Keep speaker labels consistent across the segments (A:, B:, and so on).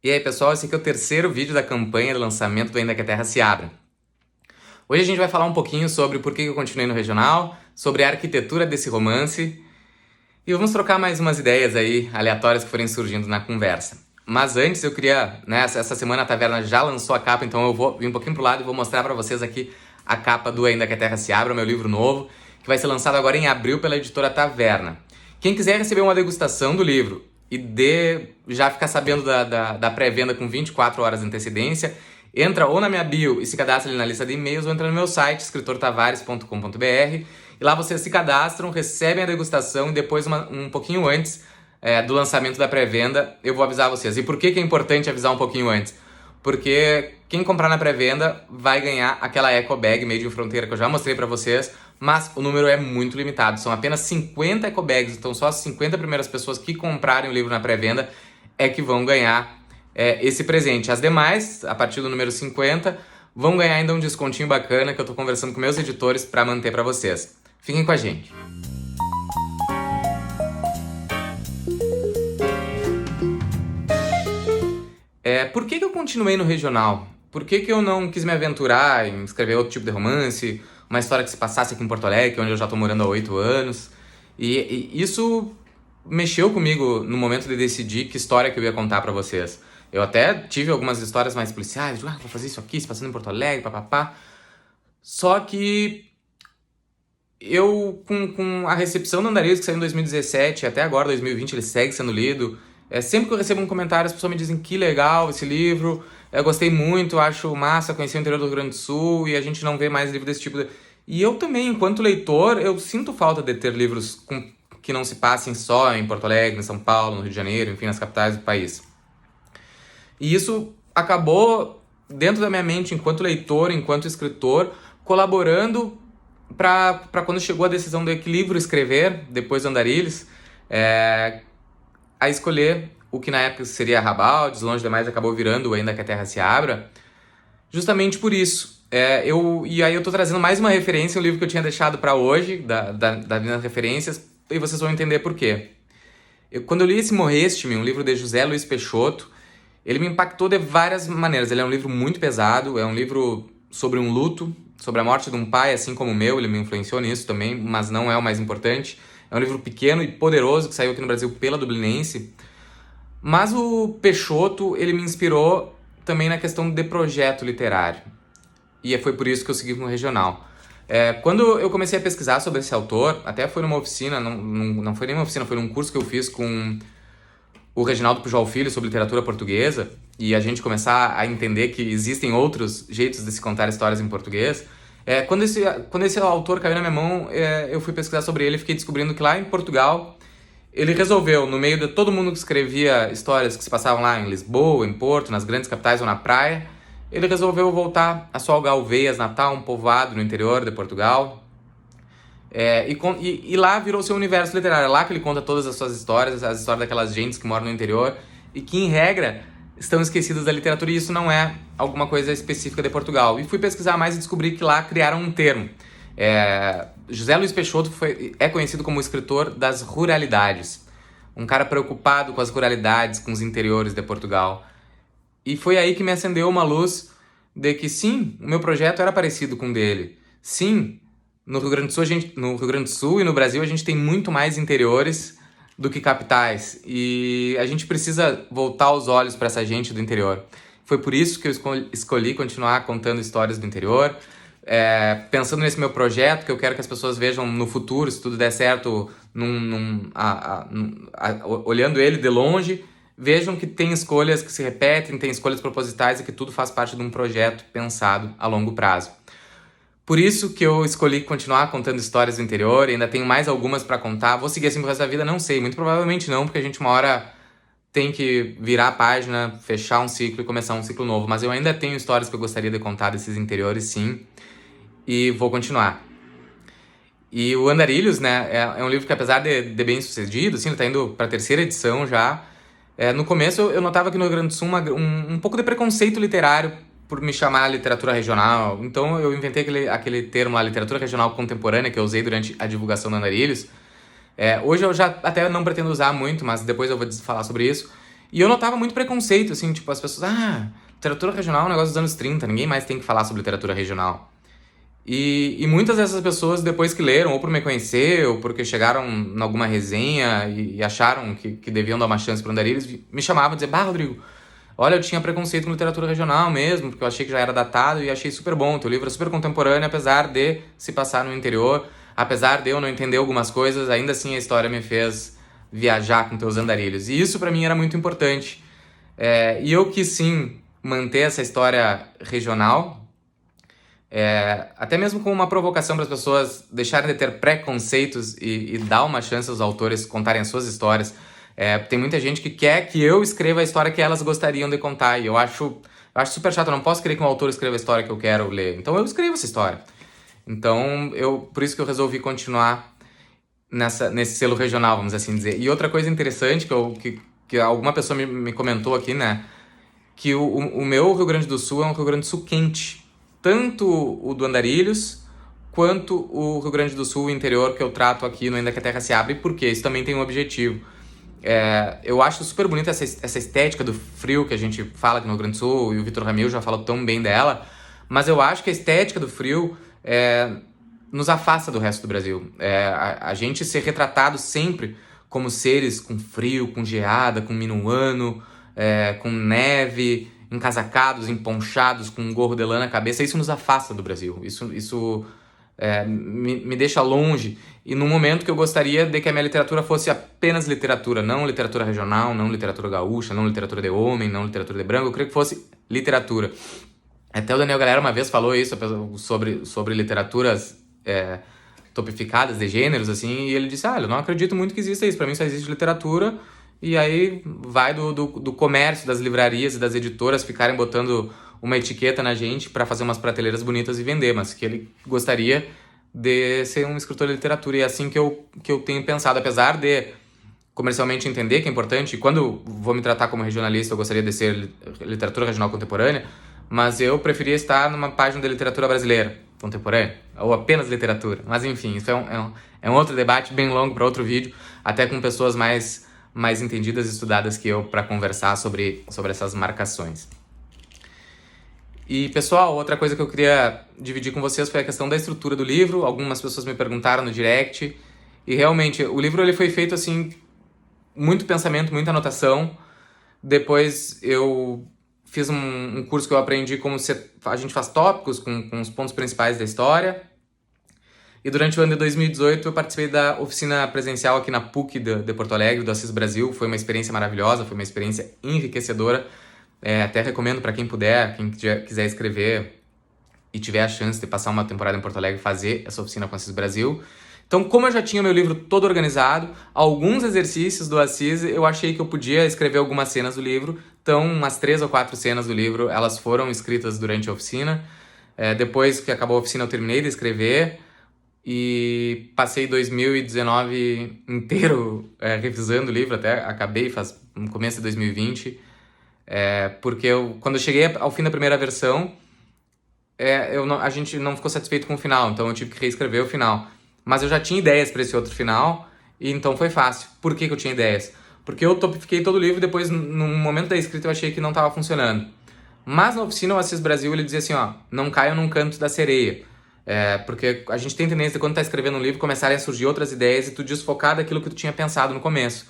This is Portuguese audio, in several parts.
A: E aí, pessoal, esse aqui é o terceiro vídeo da campanha de lançamento do Ainda que a Terra se Abra. Hoje a gente vai falar um pouquinho sobre por que eu continuei no regional, sobre a arquitetura desse romance e vamos trocar mais umas ideias aí aleatórias que forem surgindo na conversa. Mas antes eu queria, né, essa semana a Taverna já lançou a capa, então eu vou vir um pouquinho pro lado e vou mostrar pra vocês aqui a capa do Ainda que a Terra se Abra, meu livro novo, que vai ser lançado agora em abril pela editora Taverna. Quem quiser receber uma degustação do livro e já ficar sabendo da pré-venda com 24 horas de antecedência, entra ou na minha bio e se cadastra ali na lista de e-mails ou entra no meu site, escritortavares.com.br, e lá vocês se cadastram, recebem a degustação e depois, um pouquinho antes do lançamento da pré-venda, eu vou avisar vocês. E por que é importante avisar um pouquinho antes? Porque quem comprar na pré-venda vai ganhar aquela Eco Bag Made in Fronteira que eu já mostrei pra vocês, mas o número é muito limitado, são apenas 50 Eco Bags, então só as 50 primeiras pessoas que comprarem o livro na pré-venda é que vão ganhar esse presente. As demais, a partir do número 50, vão ganhar ainda um descontinho bacana que eu tô conversando com meus editores para manter para vocês. Fiquem com a gente. Por que eu continuei no regional? Por que eu não quis me aventurar em escrever outro tipo de romance, uma história que se passasse aqui em Porto Alegre, onde eu já tô morando há 8 anos? E isso mexeu comigo no momento de decidir que história que eu ia contar pra vocês. Eu até tive algumas histórias mais policiais, vou fazer isso aqui, se passando em Porto Alegre, papapá. Só que eu, com a recepção do Andarilhos, que saiu em 2017, até agora, 2020, ele segue sendo lido. Sempre que eu recebo um comentário, as pessoas me dizem que legal esse livro, eu gostei muito, acho massa conhecer o interior do Rio Grande do Sul e a gente não vê mais livro desse tipo. E eu também, enquanto leitor, eu sinto falta de ter livros que não se passem só em Porto Alegre, em São Paulo, no Rio de Janeiro, enfim, nas capitais do país. E isso acabou, dentro da minha mente, enquanto leitor, enquanto escritor, colaborando para quando chegou a decisão de que livro escrever, depois do Andarilhos, a escolher o que na época seria Rabaldes, Longe Demais acabou virando Ainda que a Terra se Abra, justamente por isso. E aí eu tô trazendo mais uma referência, um livro que eu tinha deixado para hoje, das minhas referências, e vocês vão entender por quê. Quando eu li esse Morreste-me, um livro de José Luiz Peixoto, ele me impactou de várias maneiras. Ele é um livro muito pesado, é um livro sobre um luto, sobre a morte de um pai, assim como o meu, ele me influenciou nisso também, mas não é o mais importante. É um livro pequeno e poderoso que saiu aqui no Brasil pela Dublinense. Mas o Peixoto, ele me inspirou também na questão de projeto literário. E foi por isso que eu segui no regional. Quando eu comecei a pesquisar sobre esse autor, até foi numa oficina, não foi nem uma oficina, foi num curso que eu fiz com o Reginaldo Pujol Filho sobre literatura portuguesa, e a gente começar a entender que existem outros jeitos de se contar histórias em português. Quando esse autor caiu na minha mão, eu fui pesquisar sobre ele e fiquei descobrindo que lá em Portugal ele resolveu, no meio de todo mundo que escrevia histórias que se passavam lá em Lisboa, em Porto, nas grandes capitais ou na praia, ele resolveu voltar a só Galveias, Natal, um povoado no interior de Portugal. E lá virou seu universo literário. É lá que ele conta todas as suas histórias, as histórias daquelas gentes que moram no interior e que, em regra, estão esquecidas da literatura, e isso não é alguma coisa específica de Portugal. E fui pesquisar mais e descobri que lá criaram um termo. José Luiz Peixoto é conhecido como o escritor das ruralidades. Um cara preocupado com as ruralidades, com os interiores de Portugal. E foi aí que me acendeu uma luz de que sim, o meu projeto era parecido com o dele. Sim, no Rio Grande do Sul e no Brasil a gente tem muito mais interiores do que capitais. E a gente precisa voltar os olhos para essa gente do interior. Foi por isso que eu escolhi continuar contando histórias do interior. Pensando nesse meu projeto, que eu quero que as pessoas vejam no futuro, se tudo der certo, olhando ele de longe, vejam que tem escolhas que se repetem, tem escolhas propositais e que tudo faz parte de um projeto pensado a longo prazo. Por isso que eu escolhi continuar contando histórias do interior, e ainda tenho mais algumas para contar. Vou seguir assim pro resto da vida? Não sei, muito provavelmente não, porque a gente uma hora tem que virar a página, fechar um ciclo e começar um ciclo novo. Mas eu ainda tenho histórias que eu gostaria de contar desses interiores, sim, e vou continuar. E o Andarilhos, né, é um livro que, apesar de bem sucedido, assim, ele tá indo pra terceira edição já. No começo eu notava que no Rio Grande do Sul um pouco de preconceito literário por me chamar literatura regional. Então eu inventei aquele termo lá, literatura regional contemporânea, que eu usei durante a divulgação do Andarilhos. Hoje eu já até não pretendo usar muito, mas depois eu vou falar sobre isso. E eu notava muito preconceito, assim, tipo, as pessoas, literatura regional é um negócio dos anos 30, ninguém mais tem que falar sobre literatura regional. E muitas dessas pessoas, depois que leram, ou por me conhecer, ou porque chegaram em alguma resenha e acharam que deviam dar uma chance para o Andarilhos, me chamavam e diziam, Rodrigo, olha, eu tinha preconceito com literatura regional mesmo, porque eu achei que já era datado e achei super bom. Teu livro é super contemporâneo, apesar de se passar no interior, apesar de eu não entender algumas coisas, ainda assim a história me fez viajar com teus andarilhos. E isso para mim era muito importante. E eu quis sim manter essa história regional, até mesmo com uma provocação para as pessoas deixarem de ter preconceitos e dar uma chance aos autores contarem as suas histórias. Tem muita gente que quer que eu escreva a história que elas gostariam de contar, e eu acho super chato, eu não posso querer que um autor escreva a história que eu quero ler, então eu escrevo essa história. Então, por isso que eu resolvi continuar nesse selo regional, vamos assim dizer. E outra coisa interessante que alguma pessoa me comentou aqui, né, que o meu Rio Grande do Sul é um Rio Grande do Sul quente. Tanto o do Andarilhos, quanto o Rio Grande do Sul, o interior, que eu trato aqui no Ainda que a Terra se Abre, porque isso também tem um objetivo. Eu acho super bonita essa estética do frio que a gente fala aqui no Rio Grande do Sul, e o Vitor Ramil já falou tão bem dela, mas eu acho que a estética do frio nos afasta do resto do Brasil. A gente ser retratado sempre como seres com frio, com geada, com minuano, com neve, encasacados, emponchados, com um gorro de lã na cabeça, isso nos afasta do Brasil. Isso me deixa longe. E num momento que eu gostaria de que a minha literatura fosse apenas literatura, não literatura regional, não literatura gaúcha, não literatura de homem, não literatura de branco, eu queria que fosse literatura. Até o Daniel Galera uma vez falou isso sobre literaturas topificadas de gêneros, assim, e ele disse, eu não acredito muito que exista isso, pra mim só existe literatura. E aí vai do comércio, das livrarias e das editoras ficarem botando uma etiqueta na gente para fazer umas prateleiras bonitas e vender, mas que ele gostaria de ser um escritor de literatura. E é assim que eu tenho pensado, apesar de comercialmente entender que é importante, e quando vou me tratar como regionalista eu gostaria de ser literatura regional contemporânea, mas eu preferia estar numa página de literatura brasileira contemporânea, ou apenas literatura. Mas enfim, isso é um outro debate bem longo para outro vídeo, até com pessoas mais entendidas e estudadas que eu para conversar sobre essas marcações. E pessoal, outra coisa que eu queria dividir com vocês foi a questão da estrutura do livro. Algumas pessoas me perguntaram no direct, e realmente o livro ele foi feito assim, muito pensamento, muita anotação. Depois eu fiz um curso que eu aprendi como a gente faz tópicos com os pontos principais da história. E durante o ano de 2018 eu participei da oficina presencial aqui na PUC de Porto Alegre, do Assis Brasil. Foi uma experiência maravilhosa, foi uma experiência enriquecedora. Até recomendo para quem puder, quem quiser escrever e tiver a chance de passar uma temporada em Porto Alegre, fazer essa oficina com o Assis Brasil. Então, como eu já tinha meu livro todo organizado, alguns exercícios do Assis, eu achei que eu podia escrever algumas cenas do livro. Então, umas 3 ou 4 cenas do livro, elas foram escritas durante a oficina. Depois que acabou a oficina, eu terminei de escrever. E passei 2019 inteiro revisando o livro, até acabei no começo de 2020, porque quando eu cheguei ao fim da primeira versão, a gente não ficou satisfeito com o final, então eu tive que reescrever o final. Mas eu já tinha ideias para esse outro final, e então foi fácil. Por que eu tinha ideias? Porque eu topifiquei todo o livro e depois, no momento da escrita, eu achei que não estava funcionando. Mas na oficina, o Assis Brasil, ele dizia assim, não caiam num canto da sereia. Porque a gente tem tendência de, quando tá escrevendo um livro, começarem a surgir outras ideias e tu desfocar daquilo que tu tinha pensado no começo.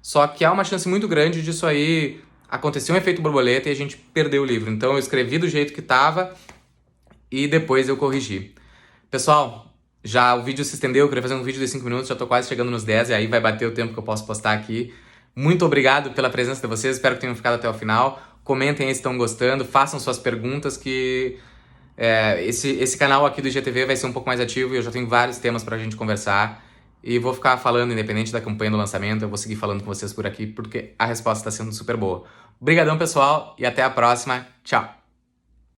A: Só que há uma chance muito grande disso aí acontecer um efeito borboleta e a gente perder o livro. Então eu escrevi do jeito que tava e depois eu corrigi. Pessoal, já o vídeo se estendeu, eu queria fazer um vídeo de 5 minutos, já tô quase chegando nos 10 e aí vai bater o tempo que eu posso postar aqui. Muito obrigado pela presença de vocês, espero que tenham ficado até o final. Comentem aí se estão gostando, façam suas perguntas que... esse canal aqui do IGTV vai ser um pouco mais ativo e eu já tenho vários temas pra gente conversar. E vou ficar falando, independente da campanha do lançamento, eu vou seguir falando com vocês por aqui, porque a resposta está sendo super boa. Obrigadão, pessoal, e até a próxima. Tchau!